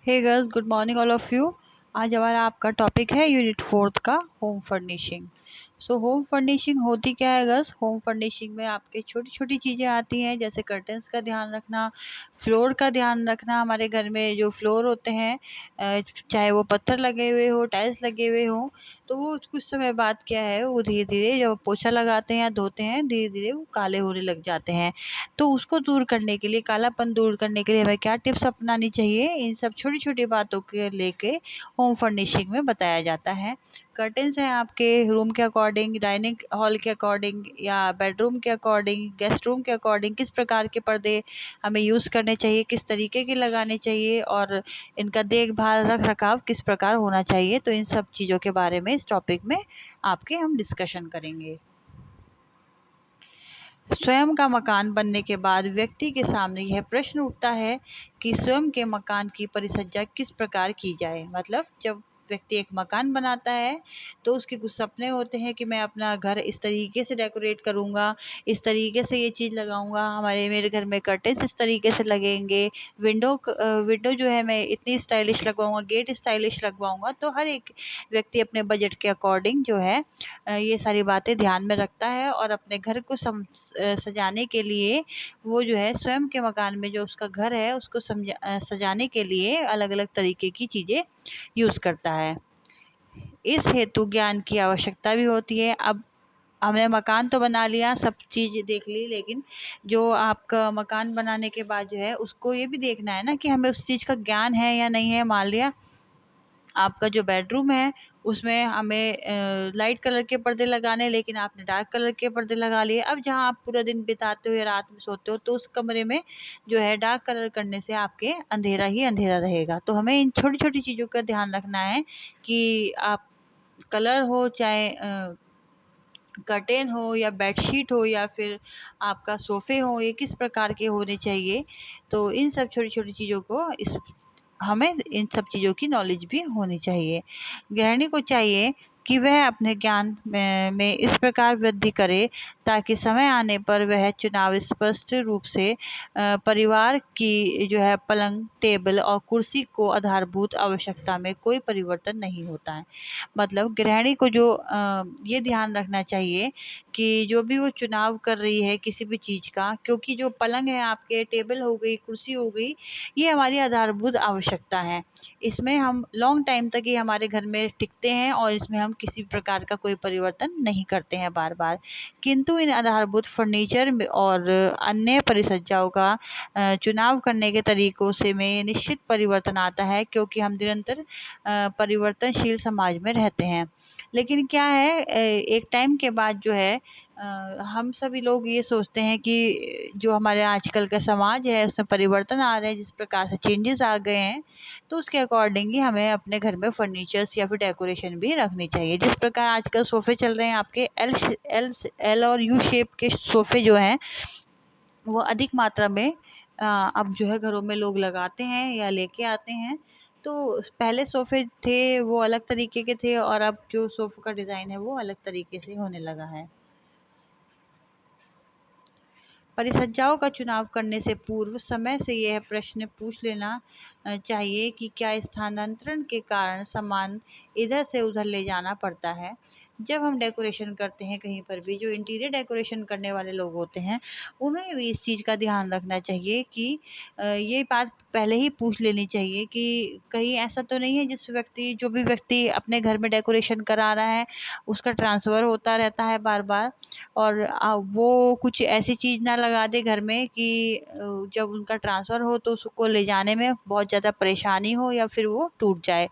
Hey girls, good morning all of you. आज हमारा आपका टॉपिक है यूनिट फोर्थ का home furnishing. So home furnishing होती क्या है गर्ल्स? होम फर्निशिंग में आपके छोटी छोटी चीज़ें आती हैं, जैसे कर्टन्स का ध्यान रखना, फ्लोर का ध्यान रखना। हमारे घर में जो फ्लोर होते हैं, चाहे वो पत्थर लगे हुए हो, टाइल्स लगे हुए हो, तो वो कुछ समय बाद क्या है, वो धीरे धीरे जब पोछा लगाते हैं या धोते हैं, धीरे धीरे वो काले होने लग जाते हैं। तो उसको दूर करने के लिए, कालापन दूर करने के लिए हमें क्या टिप्स अपनानी चाहिए, इन सब छोटी छोटी बातों के लेके होम फर्निशिंग में बताया जाता है। कर्टेन्स हैं आपके रूम के अकॉर्डिंग, डाइनिंग हॉल के अकॉर्डिंग या बेडरूम के अकॉर्डिंग, गेस्ट रूम के अकॉर्डिंग किस प्रकार के पर्दे हमें यूज़ करने चाहिए, किस तरीके के लगाने चाहिए, और इनका देखभाल रख रखाव किस प्रकार होना चाहिए। तो इन सब चीज़ों के बारे में इस टॉपिक में आपके हम डिस्कशन करेंगे। स्वयं का मकान बनने के बाद व्यक्ति के सामने यह प्रश्न उठता है कि स्वयं के मकान की परिसज्जा किस प्रकार की जाए। मतलब जब व्यक्ति एक मकान बनाता है तो उसके कुछ सपने होते हैं कि मैं अपना घर इस तरीके से डेकोरेट करूंगा, इस तरीके से ये चीज़ लगाऊंगा, मेरे घर में कर्टेन्स इस तरीके से लगेंगे, विंडो जो है मैं इतनी स्टाइलिश लगवाऊंगा, गेट स्टाइलिश लगवाऊंगा। तो हर एक व्यक्ति अपने बजट के अकॉर्डिंग जो है ये सारी बातें ध्यान में रखता है, और अपने घर को सजाने के लिए वो जो है स्वयं के मकान में जो उसका घर है उसको सजाने के लिए अलग अलग तरीके की चीज़ें यूज़ करता है। इस हेतु ज्ञान की आवश्यकता भी होती है। अब हमने मकान तो बना लिया, सब चीज़ देख ली, लेकिन जो आपका मकान बनाने के बाद जो है उसको ये भी देखना है ना कि हमें उस चीज़ का ज्ञान है या नहीं है। मान लिया आपका जो बेडरूम है उसमें हमें लाइट कलर के पर्दे लगाने, लेकिन आपने डार्क कलर के पर्दे लगा लिए। अब जहाँ आप पूरा दिन बिताते हो या रात में सोते हो तो उस कमरे में जो है डार्क कलर करने से आपके अंधेरा ही अंधेरा रहेगा। तो हमें इन छोटी छोटी चीज़ों का ध्यान रखना है कि आप कलर हो, चाहे कर्टेन हो या बेडशीट हो या फिर आपका सोफे हो, ये किस प्रकार के होने चाहिए। तो इन सब छोटी छोटी चीज़ों को इस हमें इन सब चीज़ों की नॉलेज भी होनी चाहिए। गृहिणी को चाहिए कि वह अपने ज्ञान में इस प्रकार वृद्धि करे ताकि समय आने पर वह चुनाव स्पष्ट रूप से परिवार की जो है पलंग, टेबल और कुर्सी को आधारभूत आवश्यकता में कोई परिवर्तन नहीं होता है। मतलब गृहिणी को जो ये ध्यान रखना चाहिए कि जो भी वो चुनाव कर रही है किसी भी चीज़ का, क्योंकि जो पलंग है आपके, टेबल हो गई, कुर्सी हो गई, ये हमारी आधारभूत आवश्यकता है। इसमें हम लॉन्ग टाइम तक ये हमारे घर में टिकते हैं और इसमें हम किसी प्रकार का कोई परिवर्तन नहीं करते हैं बार बार। किंतु इन आधारभूत फर्नीचर में और अन्य परिसज्जाओं का चुनाव करने के तरीकों से में निश्चित परिवर्तन आता है, क्योंकि हम निरंतर परिवर्तनशील समाज में रहते हैं। लेकिन क्या है, एक टाइम के बाद जो है हम सभी लोग ये सोचते हैं कि जो हमारे आजकल का समाज है उसमें परिवर्तन आ रहे हैं, जिस प्रकार से चेंजेस आ गए हैं, तो उसके अकॉर्डिंग ही हमें अपने घर में फर्नीचर्स या फिर डेकोरेशन भी रखनी चाहिए। जिस प्रकार आजकल सोफे चल रहे हैं आपके एल एल और यू शेप के सोफे जो हैं, वो अधिक मात्रा में अब जो है घरों में लोग लगाते हैं या लेके आते हैं। तो पहले सोफे थे वो अलग तरीके के थे, और अब जो सोफे का डिज़ाइन है वो अलग तरीके से होने लगा है। परिसज्जाओं का चुनाव करने से पूर्व समय से यह प्रश्न पूछ लेना चाहिए कि क्या स्थानांतरण के कारण सामान इधर से उधर ले जाना पड़ता है। जब हम डेकोरेशन करते हैं कहीं पर भी, जो इंटीरियर डेकोरेशन करने वाले लोग होते हैं उन्हें भी इस चीज़ का ध्यान रखना चाहिए कि ये बात पहले ही पूछ लेनी चाहिए कि कहीं ऐसा तो नहीं है जो भी व्यक्ति अपने घर में डेकोरेशन करा रहा है उसका ट्रांसफ़र होता रहता है बार बार, और वो कुछ ऐसी चीज़ ना लगा दे घर में कि जब उनका ट्रांसफ़र हो तो उसको ले जाने में बहुत ज़्यादा परेशानी हो या फिर वो टूट जाए।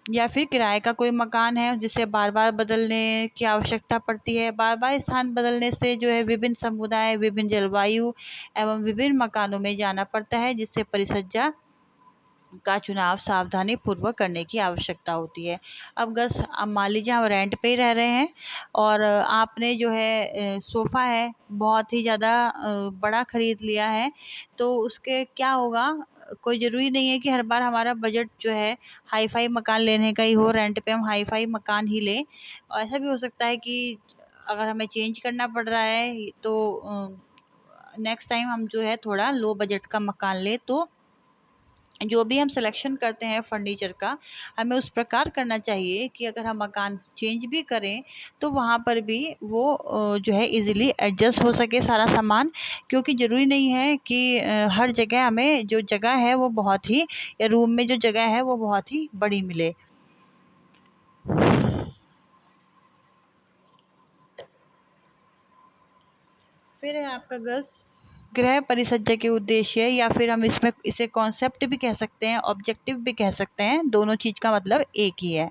या फिर किराए का कोई मकान है जिसे बार बार बदलने की आवश्यकता पड़ती है। बार बार स्थान बदलने से जो है विभिन्न समुदाय, विभिन्न जलवायु एवं विभिन्न मकानों में जाना पड़ता है, जिससे परिसज्जा का चुनाव सावधानी पूर्वक करने की आवश्यकता होती है। अब मान लीजिए हम रेंट पे ही रह रहे हैं, और आपने जो है सोफ़ा है बहुत ही ज़्यादा बड़ा ख़रीद लिया है, तो उसके क्या होगा, कोई ज़रूरी नहीं है कि हर बार हमारा बजट जो है हाई फाई मकान लेने का ही हो, रेंट पे हम हाई फाई मकान ही लें। और ऐसा भी हो सकता है कि अगर हमें चेंज करना पड़ रहा है तो नेक्स्ट टाइम हम जो है थोड़ा लो बजट का मकान लें, तो जो भी हम सिलेक्शन करते हैं फर्नीचर का, हमें उस प्रकार करना चाहिए कि अगर हम मकान चेंज भी करें तो वहाँ पर भी वो जो है इजीली एडजस्ट हो सके सारा सामान, क्योंकि ज़रूरी नहीं है कि हर जगह हमें जो जगह है वो बहुत ही, या रूम में जो जगह है वो बहुत ही बड़ी मिले। फिर है आपका गृह परिसज्जा के उद्देश्य, या फिर हम इसमें इसे कॉन्सेप्ट भी कह सकते हैं, ऑब्जेक्टिव भी कह सकते हैं, दोनों चीज का मतलब एक ही है।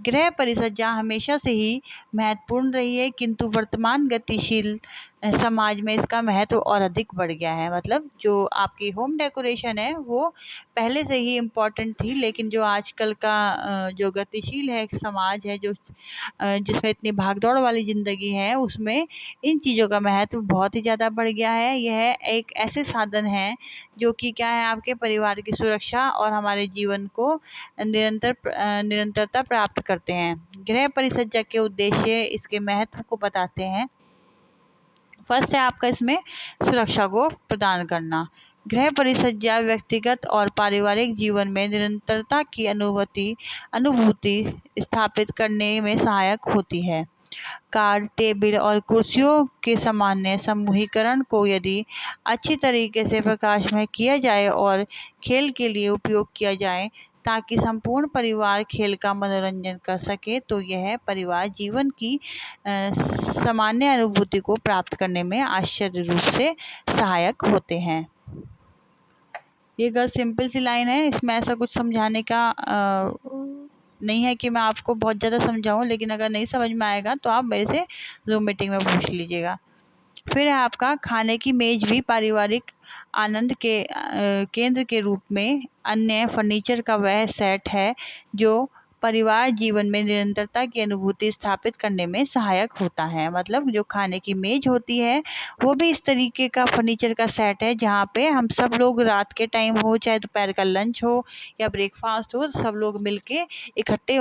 गृह परिसज्जा हमेशा से ही महत्वपूर्ण रही है, किंतु वर्तमान गतिशील समाज में इसका महत्व और अधिक बढ़ गया है। मतलब जो आपकी होम डेकोरेशन है वो पहले से ही इम्पोर्टेंट थी, लेकिन जो आजकल का जो गतिशील है समाज है, जो जिसमें इतनी भागदौड़ वाली जिंदगी है, उसमें इन चीज़ों का महत्व बहुत ही ज़्यादा बढ़ गया है। यह एक ऐसे साधन है जो कि क्या है, आपके परिवार की सुरक्षा और हमारे जीवन को निरंतरता प्राप्त करते हैं। गृह परिसज्जा के उद्देश्य इसके महत्व को बताते हैं। फर्स्ट है आपका इसमें सुरक्षा को प्रदान करना। गृह परिसज्जा व्यक्तिगत और पारिवारिक जीवन में निरंतरता की अनुभूति स्थापित करने में सहायक होती है। कार, टेबल और कुर्सियों के सामान्य समूहीकरण को यदि अच्छी तरीके से प्रकाश में किया जाए और खेल के लिए उपयोग किया जाए ताकि संपूर्ण परिवार खेल का मनोरंजन कर सके, तो यह परिवार जीवन की सामान्य अनुभूति को प्राप्त करने में आश्चर्य रूप से सहायक होते हैं। ये गर्ल सिंपल सी लाइन है, इसमें ऐसा कुछ समझाने का नहीं है कि मैं आपको बहुत ज़्यादा समझाऊं, लेकिन अगर नहीं समझ में आएगा तो आप मेरे से जूम मीटिंग में पूछ लीजिएगा। फिर है आपका खाने की मेज भी पारिवारिक आनंद के केंद्र के रूप में अन्य फर्नीचर का वह सेट है जो परिवार जीवन में निरंतरता की अनुभूति स्थापित करने में सहायक होता है। मतलब जो खाने की मेज होती है वो भी इस तरीके का फर्नीचर का सेट है जहाँ पे हम सब लोग रात के टाइम हो, चाहे दोपहर का लंच हो या ब्रेकफास्ट हो, सब लोग मिलके इकट्ठे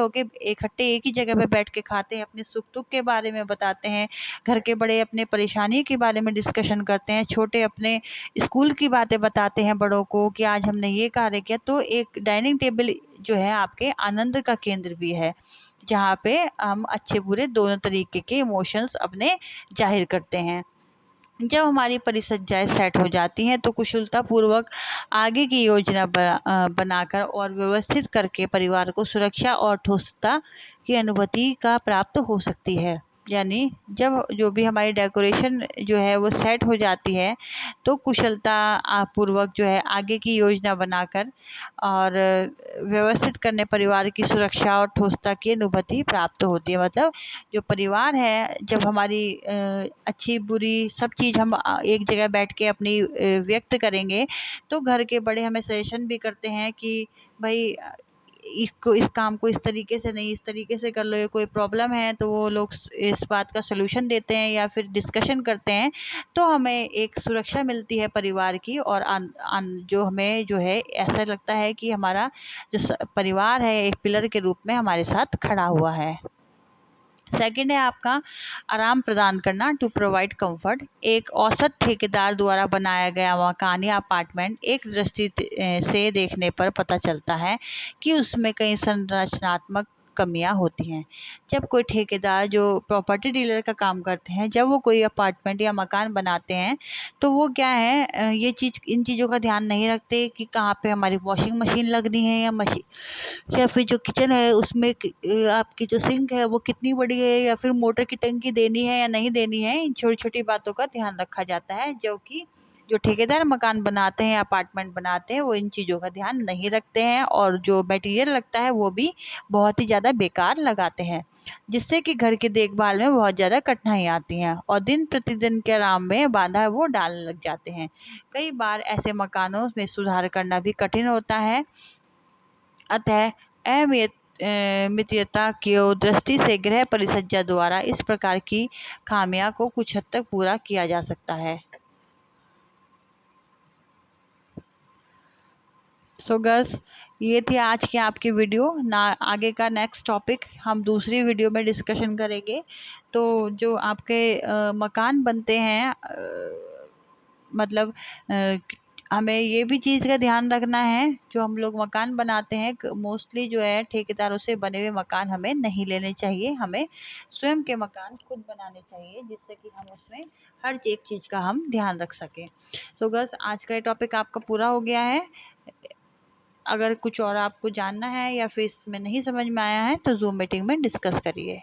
एक ही जगह पे बैठ के खाते हैं, अपने सुख दुख के बारे में बताते हैं, घर के बड़े अपने परेशानी के बारे में डिस्कशन करते हैं, छोटे अपने स्कूल की बातें बताते हैं बड़ों को कि आज हमने ये कार्य किया। तो एक डाइनिंग टेबल जो है आपके आनंद का केंद्र भी है, जहाँ पे हम अच्छे बुरे दोनों तरीके के इमोशंस अपने जाहिर करते हैं। जब हमारी परिसज्जाएं सेट हो जाती हैं तो कुशलता पूर्वक आगे की योजना बनाकर और व्यवस्थित करके परिवार को सुरक्षा और ठोसता की अनुभूति का प्राप्त हो सकती है। यानी जब जो भी हमारी डेकोरेशन जो है वो सेट हो जाती है तो कुशलता पूर्वक जो है आगे की योजना बनाकर और व्यवस्थित करने परिवार की सुरक्षा और ठोसता की अनुभूति प्राप्त होती है। मतलब जो परिवार है, जब हमारी अच्छी बुरी सब चीज़ हम एक जगह बैठ के अपनी व्यक्त करेंगे तो घर के बड़े हमें सजेशन भी करते हैं कि भाई इस काम को इस तरीके से नहीं, इस तरीके से कर लो, ये कोई प्रॉब्लम है तो वो लोग इस बात का सलूशन देते हैं या फिर डिस्कशन करते हैं। तो हमें एक सुरक्षा मिलती है परिवार की, और जो हमें जो है ऐसा लगता है कि हमारा जो परिवार है एक पिलर के रूप में हमारे साथ खड़ा हुआ है। सेकंड है आपका आराम प्रदान करना, टू प्रोवाइड कंफर्ट। एक औसत ठेकेदार द्वारा बनाया गया मकान या अपार्टमेंट एक दृष्टि से देखने पर पता चलता है कि उसमें कई संरचनात्मक कमियां होती हैं। जब कोई ठेकेदार जो प्रॉपर्टी डीलर का काम करते हैं, जब वो कोई अपार्टमेंट या मकान बनाते हैं तो वो क्या है, इन चीज़ों का ध्यान नहीं रखते कि कहाँ पे हमारी वॉशिंग मशीन लगनी है, या फिर जो किचन है उसमें आपकी जो सिंक है वो कितनी बड़ी है, या फिर मोटर की टंकी देनी है या नहीं देनी है। इन छोटी छोटी बातों का ध्यान रखा जाता है, जो कि जो ठेकेदार मकान बनाते हैं, अपार्टमेंट बनाते हैं, वो इन चीज़ों का ध्यान नहीं रखते हैं, और जो मटेरियल लगता है वो भी बहुत ही ज़्यादा बेकार लगाते हैं, जिससे कि घर की देखभाल में बहुत ज़्यादा कठिनाई आती हैं और दिन प्रतिदिन के आराम में बाधा वो डालने लग जाते हैं। कई बार ऐसे मकानों में सुधार करना भी कठिन होता है। अतः अमितता की दृष्टि से गृह परिसज्जा द्वारा इस प्रकार की खामियां को कुछ हद तक पूरा किया जा सकता है। सो गर्ल्स, ये थी आज की आपकी वीडियो। ना आगे का नेक्स्ट टॉपिक हम दूसरी वीडियो में डिस्कशन करेंगे। तो जो आपके मकान बनते हैं, मतलब हमें ये भी चीज़ का ध्यान रखना है, जो हम लोग मकान बनाते हैं मोस्टली जो है ठेकेदारों से बने हुए मकान हमें नहीं लेने चाहिए, हमें स्वयं के मकान खुद बनाने चाहिए, जिससे कि हम उसमें हर एक चीज़ का हम ध्यान रख सकें। सो बस आज का ये टॉपिक आपका पूरा हो गया है। अगर कुछ और आपको जानना है या फिर इसमें नहीं समझ में आया है तो जूम मीटिंग में डिस्कस करिए।